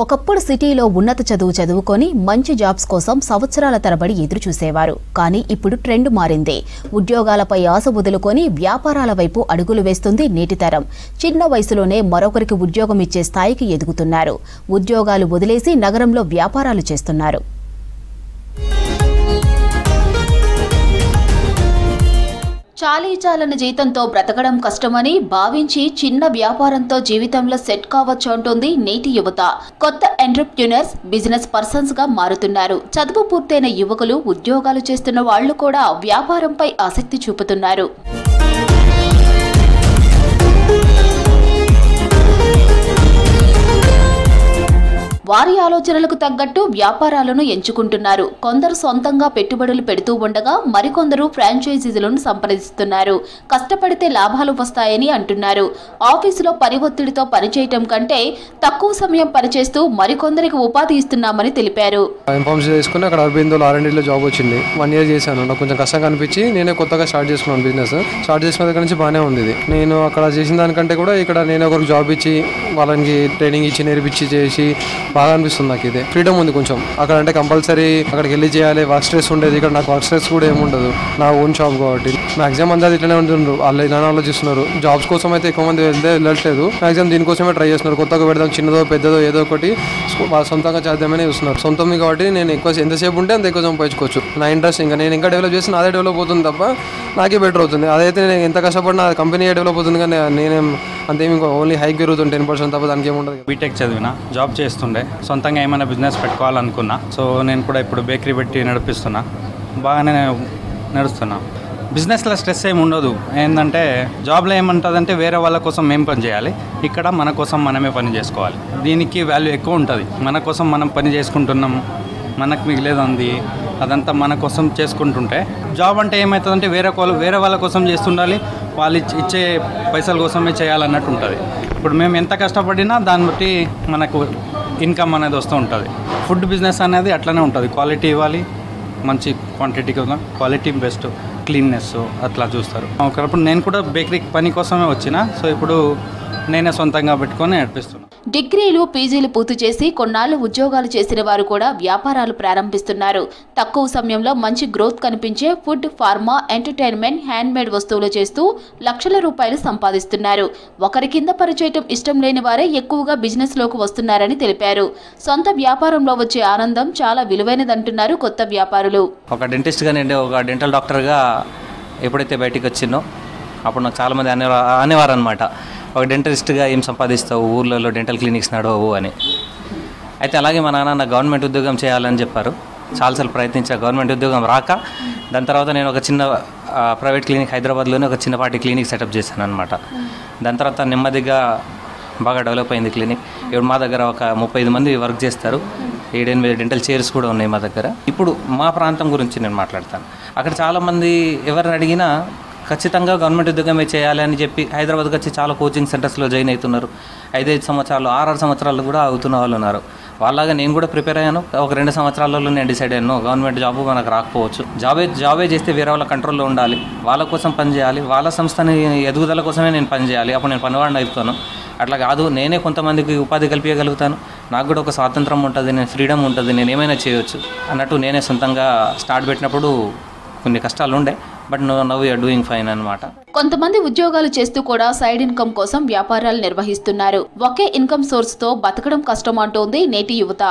ఒకప్పుడు సిటీలో ఉన్నత చదువుకొని మంచి జాబ్స్ కోసం సంవత్సరాల తరబడి ఎదురు చూసేవారు. కానీ ఇప్పుడు ట్రెండ్ మారింది. ఉద్యోగాలపై ఆశ వదులుకొని వ్యాపారాల వైపు అడుగులు వేస్తుంది నేటి తరం. చిన్న వయసులోనే మరొకరికి ఉద్యోగం ఇచ్చే స్థాయికి ఎదుగుతున్నారు. ఉద్యోగాలు వదిలేసి నగరంలో వ్యాపారాలు చేస్తున్నారు. చాలీచాలన జీతంతో బ్రతకడం కష్టమని భావించి చిన్న వ్యాపారంతో జీవితంలో సెట్ కావచ్చు అంటుంది నేటి యువత. కొత్త ఎంటర్‌ప్రెన్యూర్స్, బిజినెస్ పర్సన్స్ గా మారుతున్నారు. చదువు పూర్తయిన యువకులు, ఉద్యోగాలు చేస్తున్న వాళ్లు కూడా వ్యాపారంపై ఆసక్తి చూపుతున్నారు. వారి ఆలోచనలకు తగ్గట్టు వ్యాపారాలను ఎంచుకుంటున్నారు. కొందరు సొంతంగా పెట్టుబడులు పెడుతూ ఉండగా మరికొందరు ఫ్రాంచైజీలను సంప్రదిస్తున్నారు. కష్టపడితే లాభాలు వస్తాయని అంటున్నారు. ఆఫీసులో పని ఒత్తిడితో పనిచేయటం కంటే తక్కువ సమయం పనిచేస్తూ మరికొందరికి ఉపాధి ఇస్తున్నామని తెలిపారు. అక్కడ అరబిందోలో R&Dలో జాబ్ వచ్చింది. 1 year చేశాను. నాకు కొంచెం కష్టంగా అనిపించి నేనే కొత్తగా స్టార్ట్ చేసుకున్నాను బిజినెస్. స్టార్ట్ చేసిన దగ్గర నుంచి బాగానే ఉంది. నేను అక్కడ చేసిన దానికంటే కూడా ఇక్కడ నేను ఒకరికి జాబ్ ఇచ్చి వాళ్ళకి ట్రైనింగ్ ఇచ్చి నేర్పించి చేసి బాగా అనిపిస్తుంది. నాకు ఇదే ఫ్రీడమ్ ఉంది కొంచెం. అక్కడ అంటే కంపల్సరీ అక్కడికి వెళ్ళి చేయాలి, వర్క్ స్ట్రెస్ ఉండేది. ఇక్కడ నాకు వర్క్ స్ట్రెస్ కూడా ఏముండదు. నా ఓన్ షాప్ కాబట్టి మాక్సిమం అందరూ ఇట్లనే ఉంటున్నారు. వాళ్ళు ఇలా ఆలోచిస్తున్నారు. జాబ్స్ కోసం అయితే ఎక్కువ మంది వెళ్ళట్లేదు. మాక్సిమం దీనికోసమే ట్రై చేస్తున్నారు. కొత్తగా పెడదాం, చిన్నదో పెద్దదో ఏదో ఒకటి సొంతంగా చేద్దామని చూస్తున్నారు. సొంతం కాబట్టి నేను ఎంతసేపు ఉంటే అంత ఎక్కువ సంపాదించుకోవచ్చు. నా ఇంట్రెస్ట్ నేను ఇంకా డెవలప్ చేసి నాదే డెవలప్ అవుతుంది తప్ప నాకే బెటర్ అవుతుంది. అదైతే నేను ఎంత కష్టపడినా కంపెనీ డెవలప్ అవుతుంది. కానీ నేనేం అంతేమి ఇంకా ఓన్లీ హైక్ పెరుగుతుంది 10% తప్ప దానికి ఏముండదు. బీటెక్ చదివిన, జాబ్ చేస్తుండే, సొంతంగా ఏమైనా బిజినెస్ పెట్టుకోవాలనుకున్నా. సో నేను కూడా ఇప్పుడు బేకరీ పెట్టి నడిపిస్తున్నా. బాగానే నడుస్తున్నా. బిజినెస్లో స్ట్రెస్ ఏమి ఉండదు. ఏంటంటే జాబ్లో ఏముంటుందంటే వేరే వాళ్ళ కోసం మేము పని చేయాలి. ఇక్కడ మన కోసం మనమే పని చేసుకోవాలి. దీనికి వాల్యూ ఎక్కువ ఉంటుంది. మన కోసం మనం పని చేసుకుంటున్నాం, మనకు మిగిలేదంది అదంతా మన కోసం చేసుకుంటుంటే. జాబ్ అంటే ఏమవుతుందంటే వేరే వాళ్ళ కోసం చేస్తుండాలి, వాళ్ళు ఇచ్చే పైసల కోసమే చేయాలన్నట్టు ఉంటుంది. ఇప్పుడు మేము ఎంత కష్టపడినా దాన్ని బట్టి మనకు ఇన్కమ్ అనేది వస్తూ ఉంటుంది. ఫుడ్ బిజినెస్ అనేది అట్లనే ఉంటుంది. క్వాలిటీ ఇవ్వాలి, మంచి క్వాంటిటీ కదా, క్వాలిటీ బెస్ట్, క్లీన్నెస్ అట్లా చూస్తారు. ఒకప్పుడు నేను కూడా బేకరీ పని కోసమే వచ్చిన. సో ఇప్పుడు నేనే సొంతంగా పెట్టుకొని నడిపిస్తున్నాను. డిగ్రీలు, పీజీలు పూర్తి చేసి కొన్నాళ్లు ఉద్యోగాలు చేసిన వారు కూడా వ్యాపారాలు ప్రారంభిస్తున్నారు. తక్కువ సమయంలో మంచి గ్రోత్ కనిపించే ఫుడ్, ఫార్మా, ఎంటర్టైన్మెంట్, హ్యాండ్మేడ్ వస్తువులు చేస్తూ లక్షల రూపాయలు సంపాదిస్తున్నారు. ఒకరి కింద పనిచేయటం ఇష్టం లేని వారే ఎక్కువగా బిజినెస్ లోకి వస్తున్నారని తెలిపారు. సొంత వ్యాపారంలో వచ్చే ఆనందం చాలా విలువైనదంటున్నారు కొత్త వ్యాపారులు. ఒక డెంటిస్ట్గా నేను ఒక డెంటల్ డాక్టర్గా ఎప్పుడైతే బయటికి వచ్చినో అప్పుడు నాకు చాలామంది అనేవారు అనమాట, ఒక డెంటిస్ట్గా ఏం సంపాదిస్తావు, ఊర్లలో డెంటల్ క్లినిక్స్ నడవవు అని. అయితే అలాగే మా నాన్న నాకు గవర్నమెంట్ ఉద్యోగం చేయాలని చెప్పారు. చాలాసార్లు ప్రయత్నించా, గవర్నమెంట్ ఉద్యోగం రాక. దాని తర్వాత నేను ఒక చిన్న ప్రైవేట్ క్లినిక్ హైదరాబాద్లోనే ఒక చిన్నపాటి క్లినిక్ సెటప్ చేశాను అనమాట. దాని తర్వాత నెమ్మదిగా బాగా డెవలప్ అయింది క్లినిక్. ఇప్పుడు మా దగ్గర ఒక 35 మంది వర్క్ చేస్తారు. 7-8 డెంటల్ చైర్స్ కూడా ఉన్నాయి మా దగ్గర. ఇప్పుడు మా ప్రాంతం గురించి నేను మాట్లాడతాను. అక్కడ చాలామంది ఎవరిని అడిగినా ఖచ్చితంగా గవర్నమెంట్ ఉద్యోగమే చేయాలి అని చెప్పి హైదరాబాద్కి వచ్చి చాలా కోచింగ్ సెంటర్స్లో జాయిన్ అవుతున్నారు. 5-5 సంవత్సరాలు, 6-6 సంవత్సరాలు కూడా అవుతున్న వాళ్ళు ఉన్నారు. వాళ్ళలాగా నేను కూడా ప్రిపేర్ అయ్యాను. ఒక 2 సంవత్సరాలలో నేను డిసైడ్ అయ్యాను, గవర్నమెంట్ జాబ్ మనకు రాకపోవచ్చు. జాబే చేస్తే వేరే వాళ్ళ కంట్రోల్లో ఉండాలి, వాళ్ళ కోసం పనిచేయాలి, వాళ్ళ సంస్థని ఎదుగుదల కోసమే నేను పనిచేయాలి. అప్పుడు నేను పనివాడిని అయిపోతాను. అట్లా కాదు, నేనే కొంతమందికి ఉపాధి కల్పించగలుగుతాను, నాకు కూడా ఒక స్వాతంత్రం ఉంటుంది, నేను ఫ్రీడమ్ ఉంటుంది, నేను ఏమైనా చేయవచ్చు అన్నట్టు నేనే సొంతంగా స్టార్ట్ పెట్టినప్పుడు కొన్ని కష్టాలు ఉండే. But now we are doing fine అన్నమాట. కొంతమంది ఉద్యోగాలు చేస్తూ కూడా సైడ్ ఇన్కమ్ కోసం వ్యాపారాలు నిర్వహిస్తున్నారు. ఒకే ఇన్కమ్ సోర్స్ తో బతకడం కష్టం అంటోంది నేటి యువత.